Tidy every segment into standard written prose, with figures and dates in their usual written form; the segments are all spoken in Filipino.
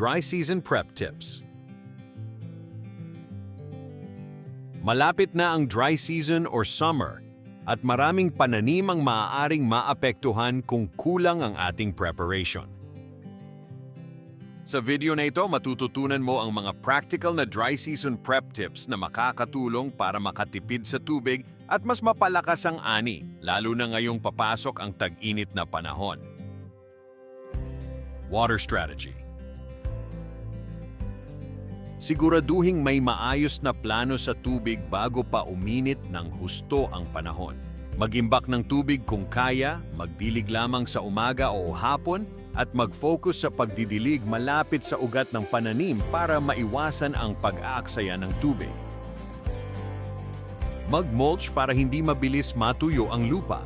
Dry Season Prep Tips. Malapit na ang dry season or summer at maraming pananim ang maaaring maapektuhan kung kulang ang ating preparation. Sa video na ito, matututunan mo ang mga practical na dry season prep tips na makakatulong para makatipid sa tubig at mas mapalakas ang ani, lalo na ngayong papasok ang tag-init na panahon. Water strategy. Siguraduhing may maayos na plano sa tubig bago pa uminit ng husto ang panahon. Mag-imbak ng tubig kung kaya, magdilig lamang sa umaga o hapon, at mag-focus sa pagdidilig malapit sa ugat ng pananim para maiwasan ang pag-aaksaya ng tubig. Mag-mulch para hindi mabilis matuyo ang lupa.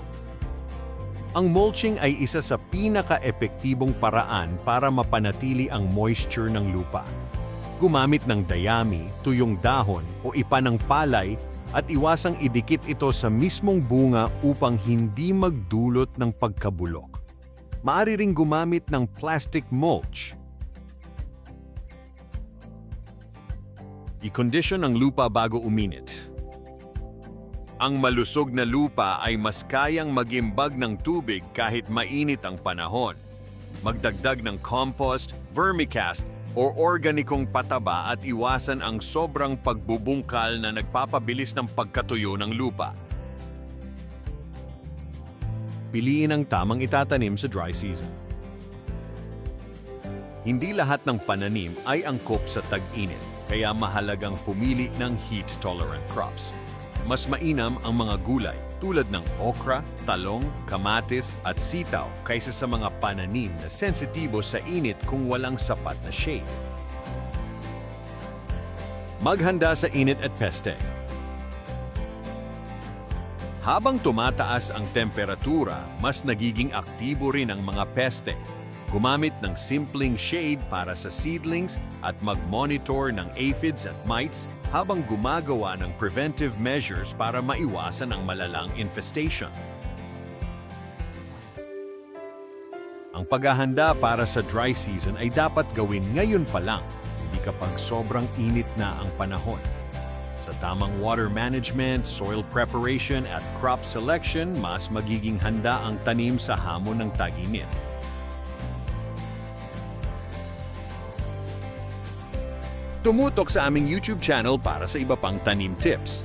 Ang mulching ay isa sa pinaka-epektibong paraan para mapanatili ang moisture ng lupa. Gumamit ng dayami, tuyong dahon o ipa ng palay at iwasang idikit ito sa mismong bunga upang hindi magdulot ng pagkabulok. Maaari ring gumamit ng plastic mulch. I-condition ang lupa bago uminit. Ang malusog na lupa ay mas kayang magimbag ng tubig kahit mainit ang panahon. Magdagdag ng compost, vermicast, o organikong pataba at iwasan ang sobrang pagbubungkal na nagpapabilis ng pagkatuyo ng lupa. Piliin ang tamang itatanim sa dry season. Hindi lahat ng pananim ay angkop sa tag-init, kaya mahalagang pumili ng heat-tolerant crops. Mas mainam ang mga gulay tulad ng okra, talong, kamatis at sitaw kaysa sa mga pananim na sensitibo sa init kung walang sapat na shade. Maghanda sa init at peste. Habang tumataas ang temperatura, mas nagiging aktibo rin ang mga peste. Gumamit ng simpleng shade para sa seedlings at mag-monitor ng aphids at mites habang gumagawa ng preventive measures para maiwasan ang malalang infestation. Ang paghahanda para sa dry season ay dapat gawin ngayon pa lang, hindi kapag sobrang init na ang panahon. Sa tamang water management, soil preparation at crop selection, mas magiging handa ang tanim sa hamon ng tag-init. Tumutok sa aming YouTube channel para sa iba pang tanim tips.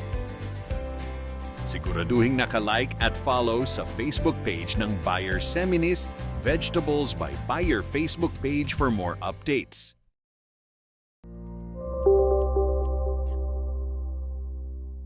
Siguraduhin naka-like at follow sa Facebook page ng Bayer Seminis Vegetables by Bayer Facebook page for more updates.